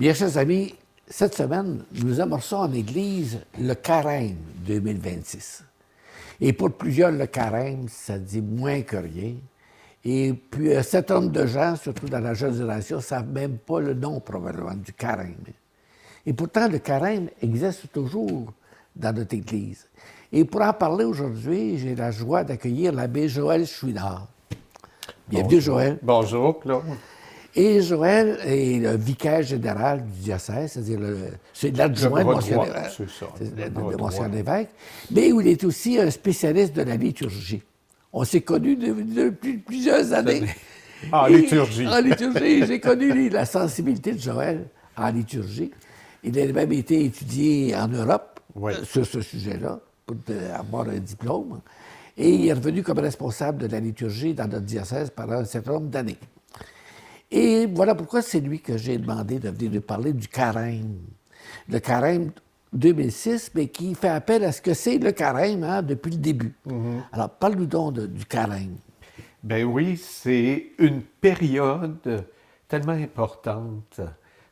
Bien, chers amis, cette semaine, nous amorçons en Église le Carême 2026. Et pour plusieurs, le Carême, ça dit moins que rien. Et puis, un certain nombre de gens, surtout dans la jeune génération, ne savent même pas le nom, probablement, du Carême. Et pourtant, le Carême existe toujours dans notre Église. Et pour en parler aujourd'hui, j'ai la joie d'accueillir l'abbé Joël Chouinard. Bienvenue, Bonjour. Joël. Bonjour, Claude. Et Joël est le vicaire général du diocèse, c'est-à-dire c'est l'adjoint de Monseigneur l'évêque, mais où il est aussi un spécialiste de la liturgie. On s'est connus depuis plusieurs années. En liturgie. En liturgie. J'ai connu la sensibilité de Joël en liturgie. Il a même été étudié en Europe sur ce sujet-là, pour avoir un diplôme. Et il est revenu comme responsable de la liturgie dans notre diocèse pendant un certain nombre d'années. Et voilà pourquoi c'est lui que j'ai demandé de venir nous parler du Carême. Le Carême 2006, mais qui fait appel à ce que c'est le Carême depuis le début. Mm-hmm. Alors, parle-nous donc du Carême. Ben oui, c'est une période tellement importante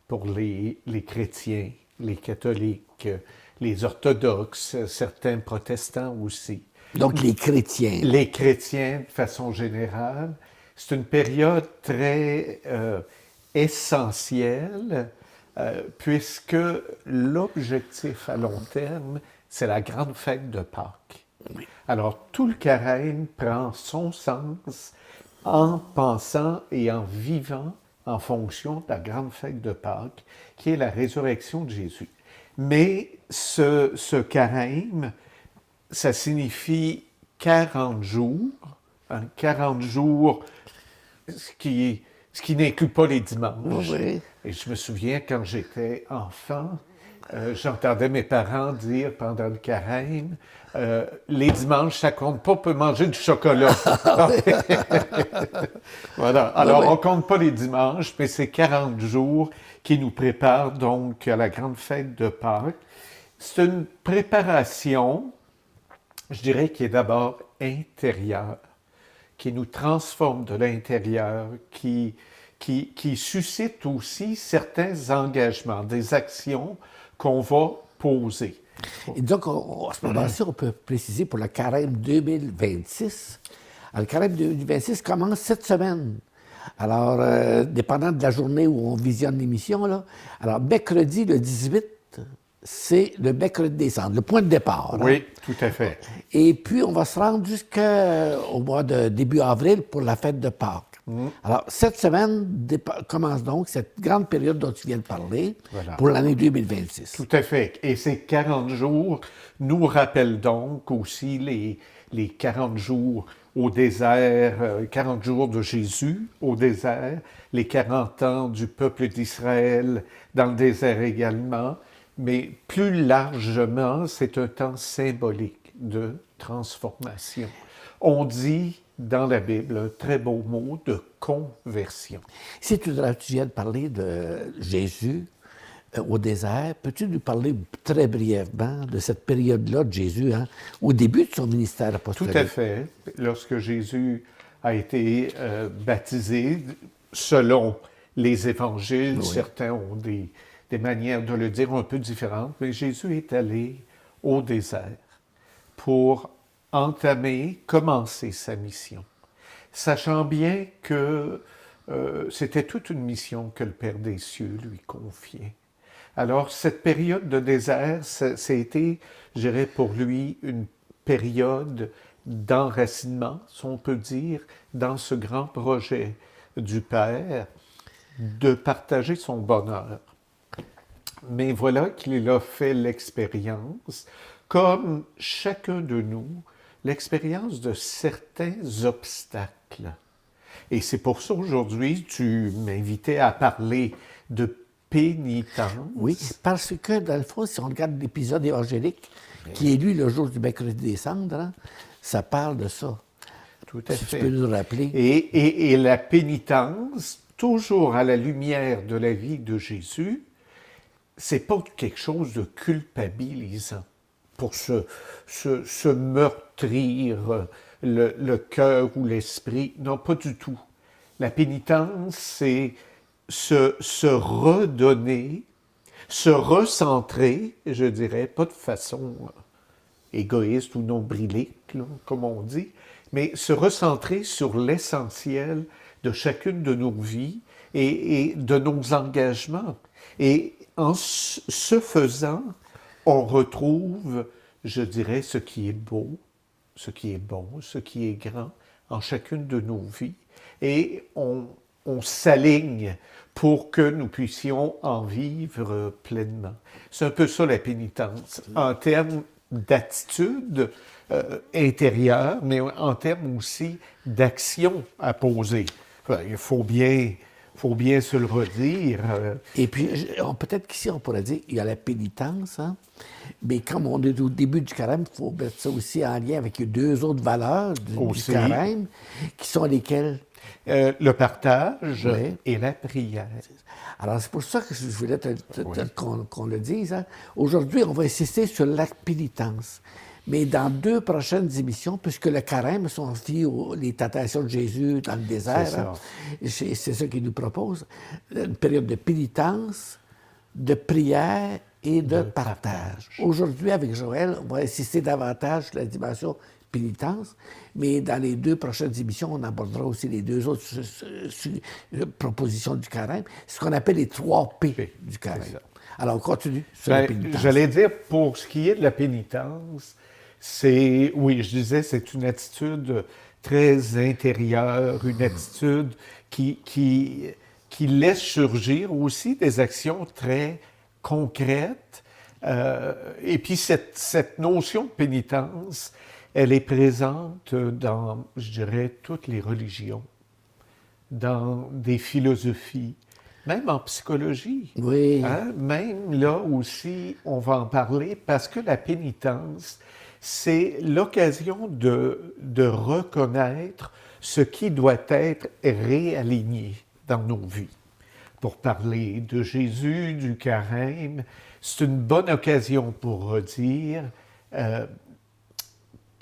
pour les chrétiens, les catholiques, les orthodoxes, certains protestants aussi. Donc, les chrétiens. Les chrétiens, de façon générale. C'est une période très essentielle puisque l'objectif à long terme, c'est la grande fête de Pâques. Oui. Alors, tout le carême prend son sens en pensant et en vivant en fonction de la grande fête de Pâques, qui est la résurrection de Jésus. Mais ce carême, ça signifie 40 jours, 40 jours, ce qui n'inclut pas les dimanches. Oui. Et je me souviens, quand j'étais enfant, j'entendais mes parents dire pendant le carême, les dimanches, ça compte pas, on peut manger du chocolat. Voilà. Alors, on compte pas les dimanches, mais c'est 40 jours qui nous préparent donc à la grande fête de Pâques. C'est une préparation, je dirais, qui est d'abord intérieure, qui nous transforme de l'intérieur, qui suscite aussi certains engagements, des actions qu'on va poser. Et donc, à ce moment-ci, on peut préciser pour le Carême 2026. Alors, le Carême 2026 commence cette semaine. Alors, dépendant de la journée où on visionne l'émission, là, alors, mercredi, le 18, c'est le mercredi des Cendres, le point de départ. Oui, tout à fait. Et puis, on va se rendre jusqu'au mois de début avril pour la fête de Pâques. Alors, cette semaine commence donc cette grande période dont tu viens de parler pour l'année 2026. Tout à fait. Et ces 40 jours nous rappellent donc aussi les 40 jours au désert, 40 jours de Jésus au désert, les 40 ans du peuple d'Israël dans le désert également. Mais plus largement, c'est un temps symbolique de transformation. On dit dans la Bible un très beau mot de conversion. Si tu viens de parler de Jésus au désert, peux-tu nous parler très brièvement de cette période-là de Jésus, au début de son ministère apostolique? Tout à fait. Lorsque Jésus a été baptisé, selon les évangiles, certains ont des manières de le dire un peu différentes, mais Jésus est allé au désert pour commencer sa mission, sachant bien que c'était toute une mission que le Père des cieux lui confiait. Alors, cette période de désert, ça a été, je dirais, pour lui, une période d'enracinement, si on peut dire, dans ce grand projet du Père, de partager son bonheur. Mais voilà qu'il a fait l'expérience, comme chacun de nous, l'expérience de certains obstacles. Et c'est pour ça aujourd'hui, tu m'invitais à parler de pénitence. Oui, parce que dans le fond, si on regarde l'épisode évangélique qui est lu le jour du mercredi des Cendres, ça parle de ça. Tout à fait. Tu peux nous rappeler. Et la pénitence, toujours à la lumière de la vie de Jésus, c'est pas quelque chose de culpabilisant pour se meurtrir le cœur ou l'esprit. Non, pas du tout. La pénitence, c'est se redonner, se recentrer, je dirais, pas de façon égoïste ou nombrilique, là, comme on dit, mais se recentrer sur l'essentiel de chacune de nos vies et de nos engagements. Et en ce faisant, on retrouve, je dirais, ce qui est beau, ce qui est bon, ce qui est grand en chacune de nos vies. Et on s'aligne pour que nous puissions en vivre pleinement. C'est un peu ça la pénitence, en termes d'attitude intérieure, mais en termes aussi d'action à poser. Enfin, il faut bien se le redire. Et puis, peut-être qu'ici, on pourrait dire qu'il y a la pénitence, mais comme on est au début du carême, il faut mettre ça aussi en lien avec les deux autres valeurs du carême, qui sont lesquelles? Le partage et la prière. Alors, c'est pour ça que je voulais qu'on le dise. Aujourd'hui, on va insister sur la pénitence. Mais dans 2 prochaines émissions, puisque le carême sont liés aux tentations de Jésus dans le désert, c'est ça qu'il nous propose, une période de pénitence, de prière et de partage. Aujourd'hui, avec Joël, on va insister davantage sur la dimension pénitence, mais dans les 2 prochaines émissions, on abordera aussi les 2 autres propositions du carême, ce qu'on appelle les 3 P du carême. Alors, on continue sur la pénitence. J'allais dire, pour ce qui est de la pénitence, oui, je disais, c'est une attitude très intérieure, une attitude qui laisse surgir aussi des actions très concrètes. Et puis cette notion de pénitence, elle est présente dans, je dirais, toutes les religions, dans des philosophies, même en psychologie. Oui. Même là aussi, on va en parler parce que la pénitence, c'est l'occasion de reconnaître ce qui doit être réaligné dans nos vies. Pour parler de Jésus, du carême, c'est une bonne occasion pour redire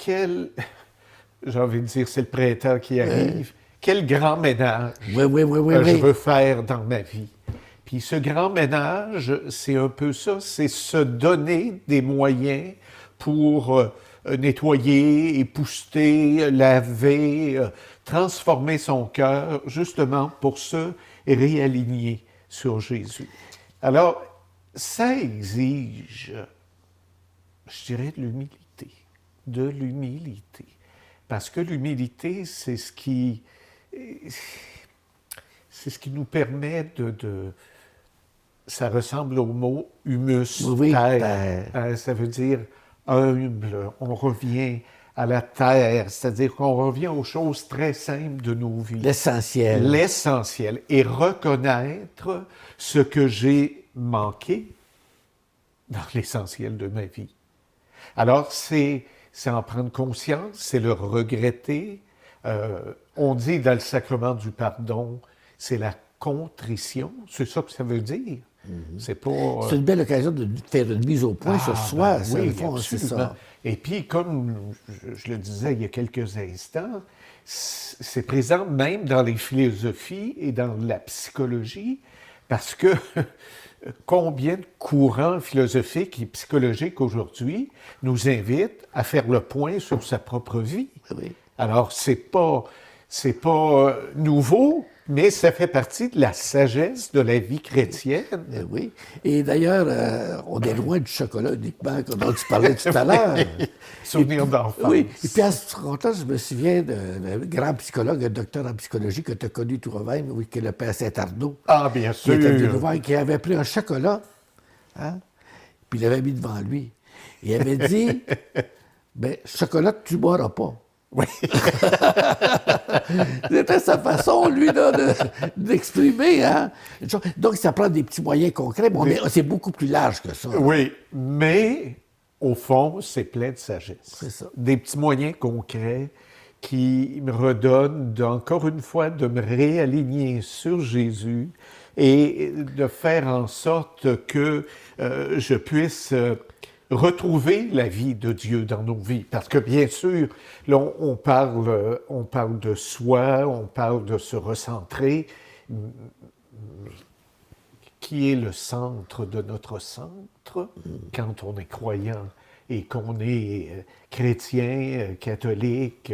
j'ai envie de dire, c'est le printemps qui arrive, quel grand ménage je veux faire dans ma vie. Puis ce grand ménage, c'est un peu ça, c'est se donner des moyens pour nettoyer, épousseter, laver, transformer son cœur, justement pour se réaligner sur Jésus. Alors, ça exige, je dirais, de l'humilité. Parce que l'humilité, c'est ce qui nous permet ça ressemble au mot humus, terre. Ça veut dire humble. On revient à la terre, c'est-à-dire qu'on revient aux choses très simples de nos vies. L'essentiel. L'essentiel. Et reconnaître ce que j'ai manqué dans l'essentiel de ma vie. Alors, c'est en prendre conscience, c'est le regretter. On dit dans le sacrement du pardon, c'est la contrition. C'est ça que ça veut dire. C'est une belle occasion de faire une mise au point sur soi. Oui, c'est ça. Et puis, comme je le disais il y a quelques instants, c'est présent même dans les philosophies et dans la psychologie, parce que combien de courants philosophiques et psychologiques aujourd'hui nous invitent à faire le point sur sa propre vie. Oui. Alors, c'est pas nouveau, mais ça fait partie de la sagesse de la vie chrétienne. Oui. Et d'ailleurs, on est loin du chocolat uniquement, dont tu parlais tout à l'heure. Souvenir d'enfance. Oui. Et puis à ce compte-là, je me souviens d'un grand psychologue, un docteur en psychologie que tu as connu toi-même, oui, qui est le père Saint-Arnaud. Ah, bien sûr. Qui était venu nous voir, qui avait pris un chocolat, puis il l'avait mis devant lui. Il avait dit, chocolat, tu ne boiras pas. Oui. C'était sa façon, lui, d'exprimer. Donc, ça prend des petits moyens concrets, mais c'est beaucoup plus large que ça. Oui, mais au fond, c'est plein de sagesse. C'est ça. Des petits moyens concrets qui me redonnent, encore une fois, de me réaligner sur Jésus et de faire en sorte que je puisse retrouver la vie de Dieu dans nos vies. Parce que, bien sûr, là, on parle de soi, on parle de se recentrer, mais qui est le centre de notre centre quand on est croyant et qu'on est chrétien, catholique,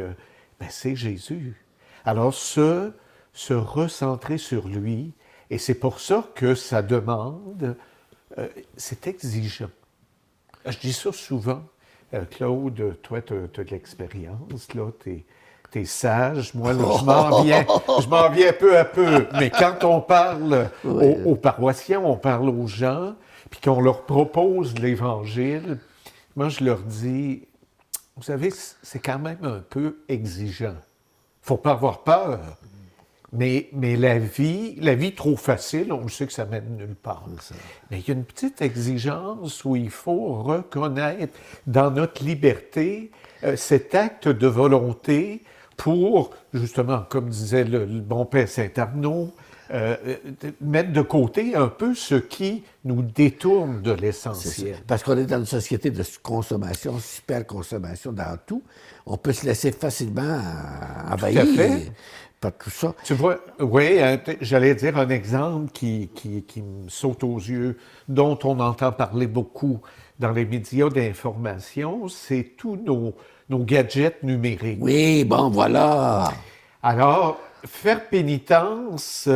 ben c'est Jésus. Alors, se recentrer sur lui, et c'est pour ça que ça demande, c'est exigeant. Je dis ça souvent. Claude, toi, tu as de l'expérience, là, t'es sage. Moi, là, je m'en viens peu à peu. Mais quand on parle aux paroissiens, on parle aux gens, puis qu'on leur propose l'Évangile, moi, je leur dis, vous savez, c'est quand même un peu exigeant. Faut pas avoir peur. Mais la vie trop facile, on sait que ça mène nulle part. Mais il y a une petite exigence où il faut reconnaître dans notre liberté cet acte de volonté pour, justement, comme disait le bon père Saint-Arnaud, mettre de côté un peu ce qui nous détourne de l'essentiel. Parce qu'on est dans une société de consommation, super-consommation dans tout. On peut se laisser facilement envahir par tout ça. Tu vois, oui, j'allais dire un exemple qui me saute aux yeux, dont on entend parler beaucoup dans les médias d'information, c'est tous nos gadgets numériques. Oui, bon, voilà. Alors, faire pénitence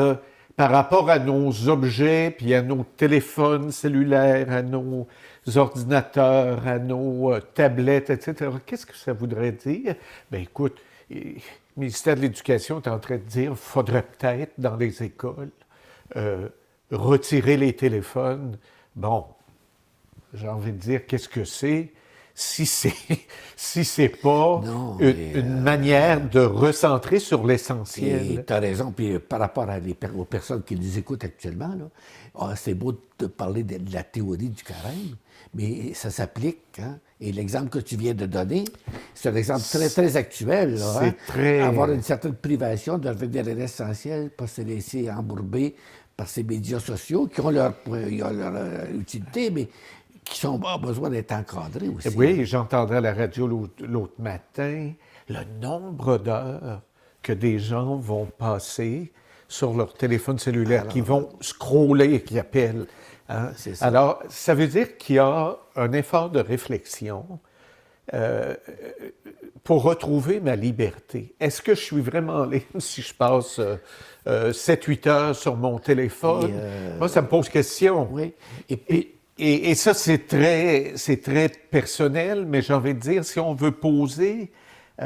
par rapport à nos objets, puis à nos téléphones cellulaires, à nos ordinateurs, à nos tablettes, etc., qu'est-ce que ça voudrait dire? Bien, écoute, le ministère de l'Éducation est en train de dire qu'il faudrait peut-être, dans les écoles, retirer les téléphones. Bon, j'ai envie de dire, qu'est-ce que c'est? Si c'est pas une manière de recentrer sur l'essentiel. Tu as raison. Puis par rapport aux personnes qui nous écoutent actuellement, là, c'est beau de parler de la théorie du carême, mais ça s'applique. Hein? Et l'exemple que tu viens de donner, c'est un exemple très, très actuel. Là, c'est très... Avoir une certaine privation de revenir à l'essentiel, pas se laisser embourber par ces médias sociaux qui ont leur utilité, mais qui ont besoin d'être encadrés aussi. Oui, j'entendais à la radio l'autre matin le nombre d'heures que des gens vont passer sur leur téléphone cellulaire, qui vont scroller, qui appellent. Hein? Ça. Alors, ça veut dire qu'il y a un effort de réflexion pour retrouver ma liberté. Est-ce que je suis vraiment libre si je passe 7-8 heures sur mon téléphone? Moi, ça me pose question. Oui. Et puis, et ça, c'est très personnel, mais j'ai envie de dire, si on veut poser, tu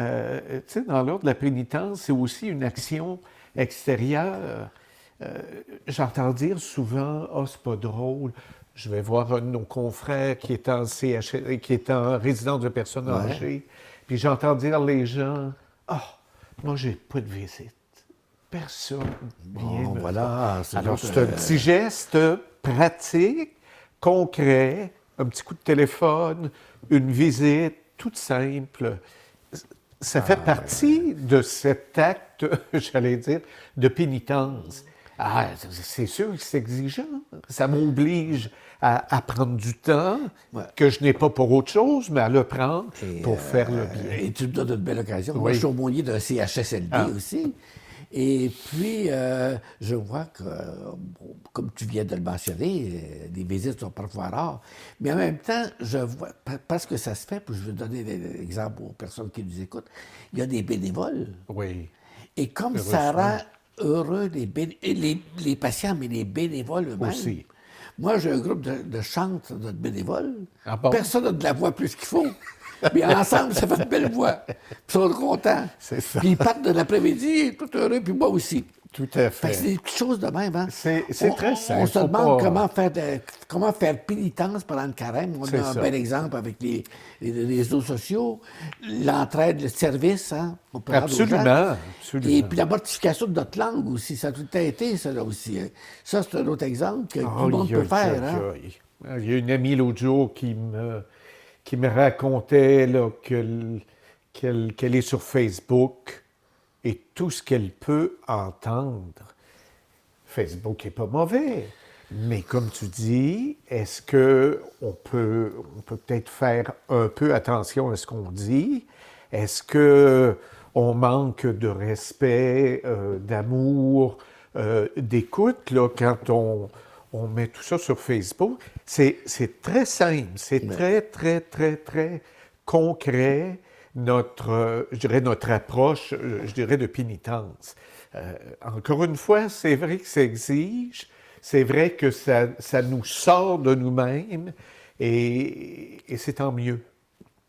sais, dans l'ordre de la pénitence, c'est aussi une action extérieure. J'entends dire souvent, « Ah, c'est pas drôle, je vais voir un de nos confrères qui est en qui est en résidence de personnes âgées, puis j'entends dire les gens, « Ah, moi, j'ai pas de visite. Personne vient me voilà. Alors, c'est un petit geste pratique, concret, un petit coup de téléphone, une visite, toute simple. Ça fait partie de cet acte, j'allais dire, de pénitence. Ah, c'est sûr que c'est exigeant. Ça m'oblige à prendre du temps que je n'ai pas pour autre chose, mais à le prendre pour faire le bien. Et tu me donnes une belle occasion. Moi, je suis aumônier d'un CHSLD aussi. Et puis, je vois que, comme tu viens de le mentionner, les visites sont parfois rares. Mais en même temps, je vois, parce que ça se fait, puis je vais donner l'exemple aux personnes qui nous écoutent, il y a des bénévoles. Oui. Et comme ça rend heureux les patients, mais les bénévoles eux-mêmes. Aussi. Moi, j'ai un groupe de chante de bénévoles. Ah bon? Personne n'a de la voix plus qu'il faut. Mais ensemble, ça fait une belle voix. Ils sont contents. C'est ça. Puis ils partent de l'après-midi, tout heureux, puis moi aussi. Tout à fait. C'est des petites choses de même. Hein? C'est très simple. On se demande comment faire pénitence pendant le carême. On a un bel exemple avec les réseaux sociaux, l'entraide, le service. Hein? On peut absolument. Et puis la mortification de notre langue aussi. Ça a tout été, ça là aussi. Hein? Ça, c'est un autre exemple que tout le monde peut faire. Hein? Il y a une amie l'autre jour qui me racontait là, qu'elle est sur Facebook et tout ce qu'elle peut entendre. Facebook n'est pas mauvais, mais comme tu dis, est-ce qu'on peut peut-être faire un peu attention à ce qu'on dit? Est-ce qu'on manque de respect, d'amour d'écoute, là, quand on met tout ça sur Facebook. C'est très simple, c'est très, très, très, très concret, je dirais notre approche, je dirais, de pénitence. Encore une fois, c'est vrai que ça exige, c'est vrai que ça nous sort de nous-mêmes, et c'est tant mieux.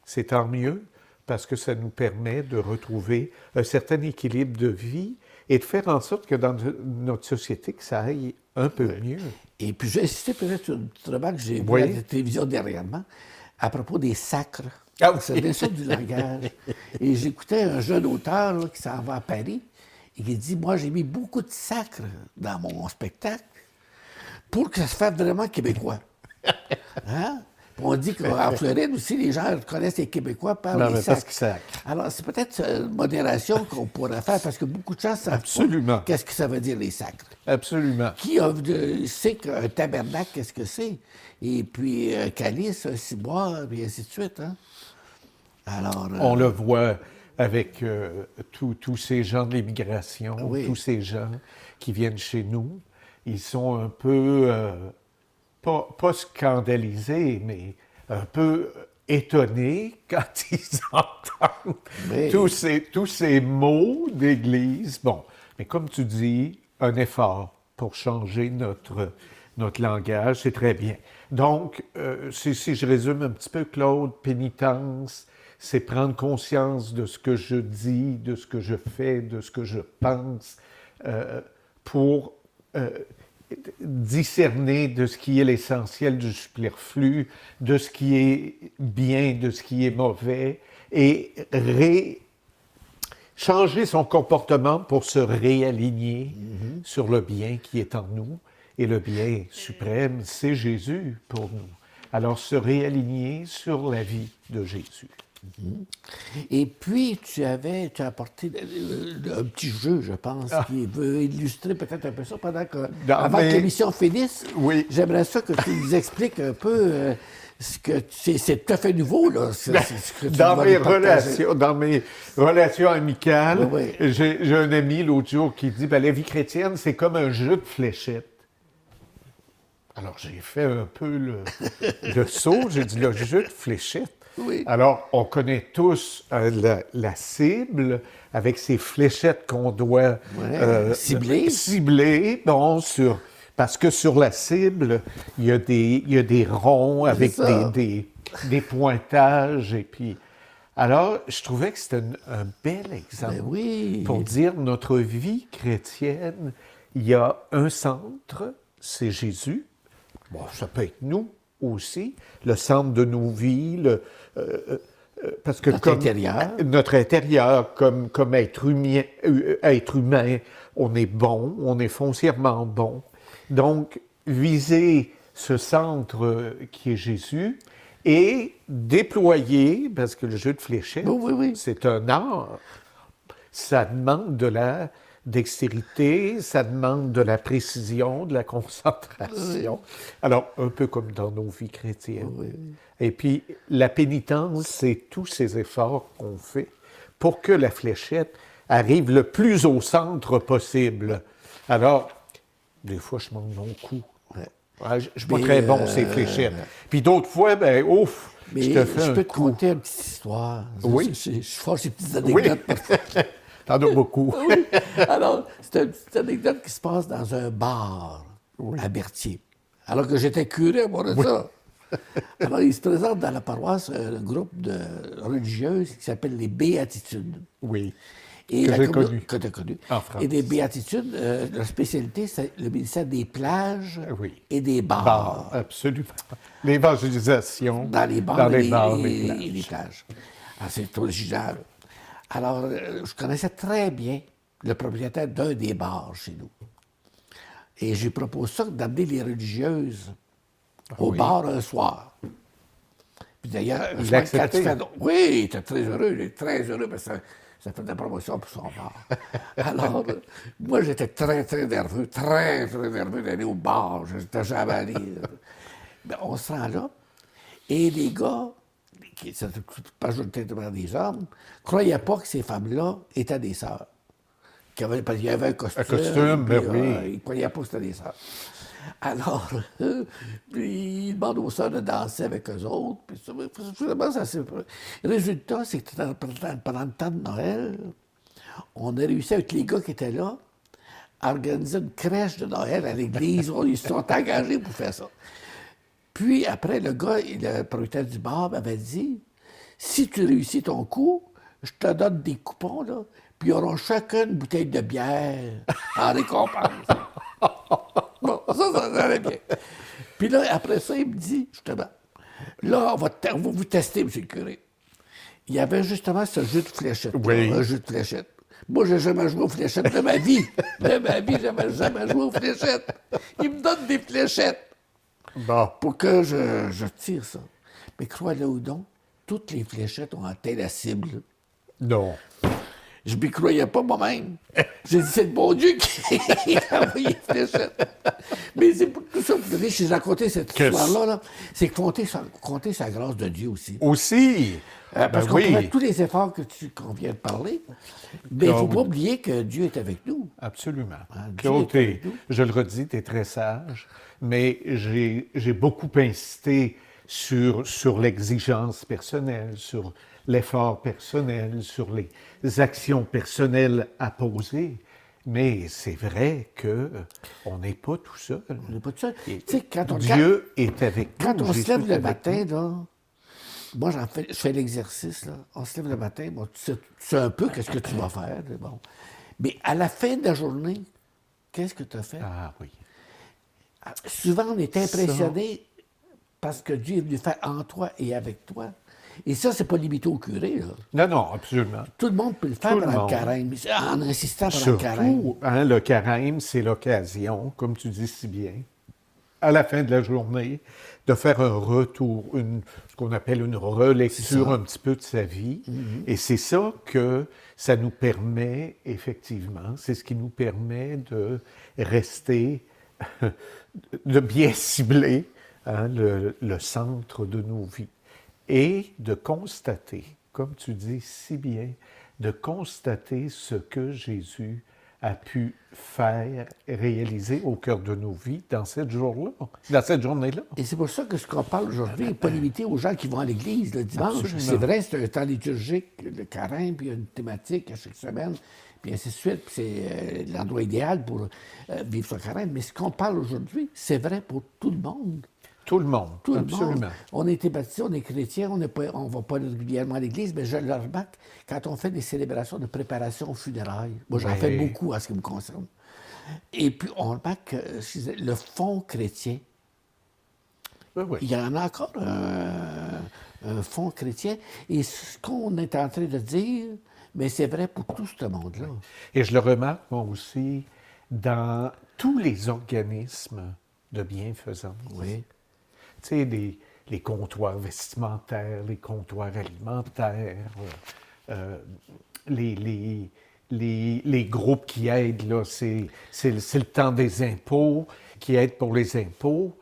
C'est tant mieux parce que ça nous permet de retrouver un certain équilibre de vie et de faire en sorte que dans notre société, que ça aille un peu mieux. Et puis, j'ai insisté peut-être sur une petite remarque que j'ai vue à la télévision dernièrement à propos des sacres. Ah oui. C'est bien ça du langage. Et j'écoutais un jeune auteur là, qui s'en va à Paris et qui dit, moi, j'ai mis beaucoup de sacres dans mon spectacle pour que ça se fasse vraiment québécois. Hein? On dit qu'en Floride aussi, les gens connaissent les Québécois par les sacs. Alors, c'est peut-être une modération qu'on pourrait faire parce que beaucoup de gens savent pas qu'est-ce que ça veut dire, les sacres. Absolument. Qui sait qu'un tabernacle, qu'est-ce que c'est? Et puis, un calice, un ciboire, et ainsi de suite. Hein? Alors, on le voit avec tous ces gens de l'immigration, tous ces gens qui viennent chez nous. Ils sont un peu... pas scandalisés, mais un peu étonnés quand ils entendent tous ces mots d'Église. Bon, mais comme tu dis, un effort pour changer notre langage, c'est très bien. Donc, si je résume un petit peu, Claude, pénitence, c'est prendre conscience de ce que je dis, de ce que je fais, de ce que je pense, pour... discerner de ce qui est l'essentiel du superflu, de ce qui est bien, de ce qui est mauvais, et changer son comportement pour se réaligner sur le bien qui est en nous. Et le bien suprême, c'est Jésus pour nous. Alors, se réaligner sur la vie de Jésus. Et puis, tu as apporté un petit jeu, je pense, qui veut illustrer peut-être un peu ça pendant que, avant que l'émission finisse. Oui. J'aimerais ça que tu nous expliques un peu ce que c'est tout à fait nouveau, là. Dans mes relations amicales, j'ai un ami l'autre jour qui dit la vie chrétienne, c'est comme un jeu de fléchettes. Alors, j'ai fait un peu le saut, j'ai dit le jeu de fléchettes. Oui. Alors, on connaît tous la cible avec ces fléchettes qu'on doit cibler. Bon, parce que sur la cible, il y a des ronds avec des pointages. Et puis, alors, je trouvais que c'était un bel exemple pour dire notre vie chrétienne. Il y a un centre, c'est Jésus. Bon, ça peut être nous aussi, le centre de nos vies, parce que notre intérieur, comme être humain, on est bon, on est foncièrement bon. Donc, viser ce centre qui est Jésus et déployer, parce que le jeu de fléchettes, c'est un art, ça demande de la dextérité, ça demande de la précision, de la concentration. Alors, un peu comme dans nos vies chrétiennes. Et puis, la pénitence, c'est tous ces efforts qu'on fait pour que la fléchette arrive le plus au centre possible. Alors, des fois, je manque mon coup. Je ne suis pas très bon, ces fléchettes. Puis d'autres fois, mais je te fais je peux te conter une petite histoire. Oui. Je suis fort ces petites anecdotes. T'en as beaucoup. Oui. Alors, c'est une petite anecdote qui se passe dans un bar à Berthier. Alors que j'étais curé, moi, de ça. Alors, il se présente dans la paroisse un groupe de religieuses qui s'appelle les Béatitudes. Oui. Et que j'ai connu. Que tu as connu. En France. Et des Béatitudes, leur spécialité, c'est le ministère des plages et des bars. Absolument. L'évangélisation. Dans les bars, et les plages. Alors, c'est original. Alors, je connaissais très bien le propriétaire d'un des bars chez nous. Et j'ai proposé ça d'amener les religieuses au bar un soir. Puis d'ailleurs, oui, il était très heureux, parce que ça fait de la promotion pour son bar. Alors, moi, j'étais très, très nerveux d'aller au bar. Je n'étais jamais allé. Ben, on se rend là, et les gars, qui c'est majoritairement des hommes, ne croyaient pas que ces femmes-là étaient des sœurs. parce qu'il y avait un costume. Un costume, puis, ben oui. Il ne croyait pas que c'était des sœurs. Alors, puis il demande aux sœurs de danser avec eux autres. Puis finalement, ça s'est... Le résultat, c'est que pendant le temps de Noël, on a réussi avec les gars qui étaient là à organiser une crèche de Noël à l'église. Ils se sont engagés pour faire ça. Puis après, le gars, le propriétaire du bar m'avait dit, si tu réussis ton coup, je te donne des coupons, là, puis ils auront chacun une bouteille de bière en récompense. Bon, ça allait bien. Puis là, après ça, il me dit, justement, là, on va vous tester, M. le curé. Il y avait justement ce jeu de fléchettes. Oui. Un jeu de fléchettes. Moi, j'ai jamais joué aux fléchettes de ma vie. De ma vie, j'avais jamais joué aux fléchettes. Il me donne des fléchettes Bon. pour que je tire ça. Mais crois-le ou non, toutes les fléchettes ont atteint la cible. Non. Je ne m'y croyais pas moi-même. J'ai dit, c'est le bon Dieu qui a envoyé les fléchettes. Mais c'est pour tout ça, vous savez, si je racontais cette histoire-là, là, c'est compter sa grâce de Dieu aussi. Aussi. Parce qu'on oui. fait tous les efforts qu'on vient de parler, mais il ne faut pas oublier que Dieu est avec nous. Absolument. Dieu Claude, est avec nous. je le redis, tu es très sage, mais j'ai beaucoup insisté sur l'exigence personnelle, sur l'effort personnel, sur les actions personnelles à poser. Mais c'est vrai qu'on n'est pas tout seul. On n'est pas tout seul. Et Tu sais, quand Dieu est avec nous. Quand on se Jésus lève est le avec matin, nous. là, moi, je fais l'exercice, là. On se lève le matin, bon, tu sais un peu qu'est-ce que tu vas faire, bon. Mais à la fin de la journée, qu'est-ce que tu as fait? Ah oui. Souvent, on est impressionné parce que Dieu est venu faire en toi et avec toi. Et ça, c'est pas limité au curé, là. Non, non, absolument. Tout le monde peut le faire Tout le pendant le monde. carême, en insistant pendant le carême. Surtout, hein, le carême, c'est l'occasion, comme tu dis si bien, à la fin de la journée, de faire un retour, ce qu'on appelle une relecture un petit peu de sa vie. Mm-hmm. Et c'est ça que ça nous permet, effectivement, c'est ce qui nous permet de rester, de bien cibler hein, le centre de nos vies. Et de constater, comme tu dis si bien, de constater ce que Jésus a pu faire, réaliser au cœur de nos vies dans cette journée-là. Et c'est pour ça que ce qu'on parle aujourd'hui n'est pas limité aux gens qui vont à l'église le dimanche. Absolument. C'est vrai, c'est un temps liturgique, le carême, puis il y a une thématique à chaque semaine, puis ainsi de suite. Puis c'est l'endroit idéal pour vivre son carême. Mais ce qu'on parle aujourd'hui, c'est vrai pour tout le monde. Tout le monde, Tout absolument. le monde. On a été baptisés, on est chrétiens, on ne va pas régulièrement à l'église, mais je le remarque quand on fait des célébrations de préparation aux funérailles. Moi, j'en fais beaucoup en ce qui me concerne. Et puis, on remarque que le fond chrétien, Oui. il y en a encore un fond chrétien. Et ce qu'on est en train de dire, mais c'est vrai pour tout ce monde-là. Et je le remarque, moi aussi, dans tous les organismes de bienfaisance. Oui. Tu sais, les comptoirs vestimentaires, les comptoirs alimentaires, les groupes qui aident, là, c'est le temps des impôts, qui aident pour les impôts.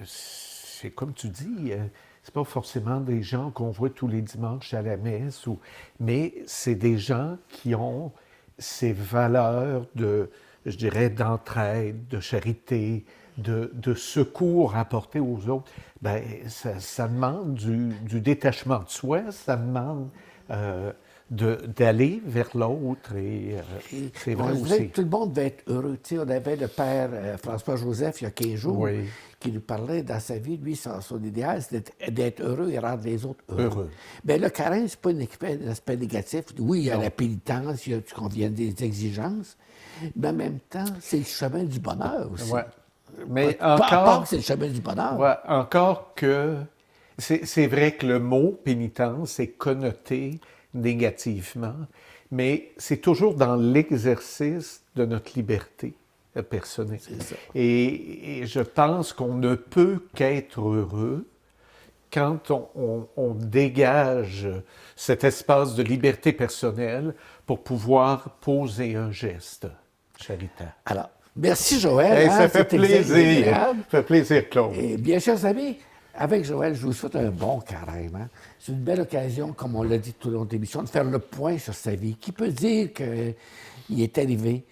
C'est comme tu dis, c'est pas forcément des gens qu'on voit tous les dimanches à la messe, mais c'est des gens qui ont ces valeurs je dirais, d'entraide, de charité, de secours apportés aux autres. Bien, ça demande du détachement de soi, ça demande d'aller vers l'autre, et c'est vrai On disait aussi. que tout le monde devait être heureux. Tu sais, on avait le père François-Joseph, il y a 15 jours, Oui. qui nous parlait dans sa vie, lui, son idéal, c'est d'être heureux et rendre les autres heureux. Bien, le carême, c'est pas un aspect négatif. Oui, il y a la pénitence, il y a ce qu'on vient des exigences, mais en même temps, c'est le chemin du bonheur aussi. Ouais. Mais Pas à part encore, que c'est le chemin du bonheur. ouais, encore que c'est vrai que le mot pénitence est connoté négativement, mais c'est toujours dans l'exercice de notre liberté personnelle. C'est ça. Et je pense qu'on ne peut qu'être heureux quand on dégage cet espace de liberté personnelle pour pouvoir poser un geste charitable. Alors, merci Joël. Hey, ça fait c'était plaisir. agréable. Ça fait plaisir, Claude. Et bien, chers amis, avec Joël, je vous souhaite un bon carême. Hein? C'est une belle occasion, comme on l'a dit tout au long de l'émission, de faire le point sur sa vie. Qui peut dire il est arrivé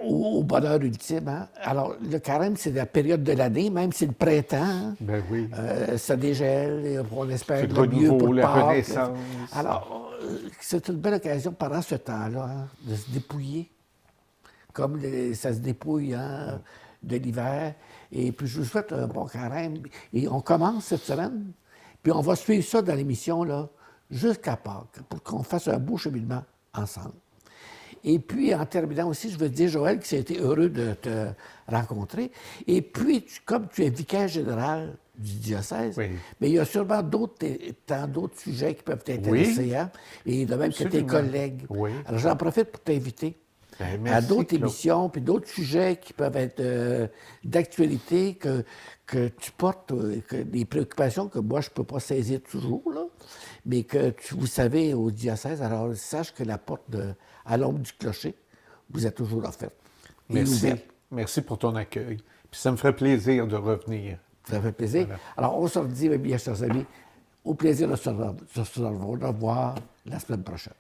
au bonheur ultime. Hein? Alors, le carême, c'est la période de l'année, même si c'est le printemps. Hein? Ben oui. Ça dégèle, et on espère C'est le le mieux renouveau, pour la Pâques. renaissance. Alors, c'est une belle occasion pendant ce temps-là hein, de se dépouiller, comme ça se dépouille hein, de l'hiver. Et puis, je vous souhaite un bon carême. Et on commence cette semaine, puis on va suivre ça dans l'émission là, jusqu'à Pâques, pour qu'on fasse un beau cheminement ensemble. Et puis, en terminant aussi, je veux te dire, Joël, que ça a été heureux de te rencontrer. Et puis, comme tu es vicaire général du diocèse, oui. mais il y a sûrement tant d'autres sujets qui peuvent t'intéresser. Oui. Hein? Et de même que tes collègues. Oui. Alors, j'en profite pour t'inviter Ben, à d'autres Claude. émissions, puis d'autres sujets qui peuvent être d'actualité, que tu portes, des préoccupations que moi, je ne peux pas saisir toujours, là, mais que vous savez au diocèse. Alors, sache que la porte à l'ombre du clocher vous est toujours offerte. Merci. Merci pour ton accueil. Puis ça me ferait plaisir de revenir. Ça fait plaisir. Voilà. Alors, on se redit, mes bien chers amis, au plaisir de se revoir la semaine prochaine.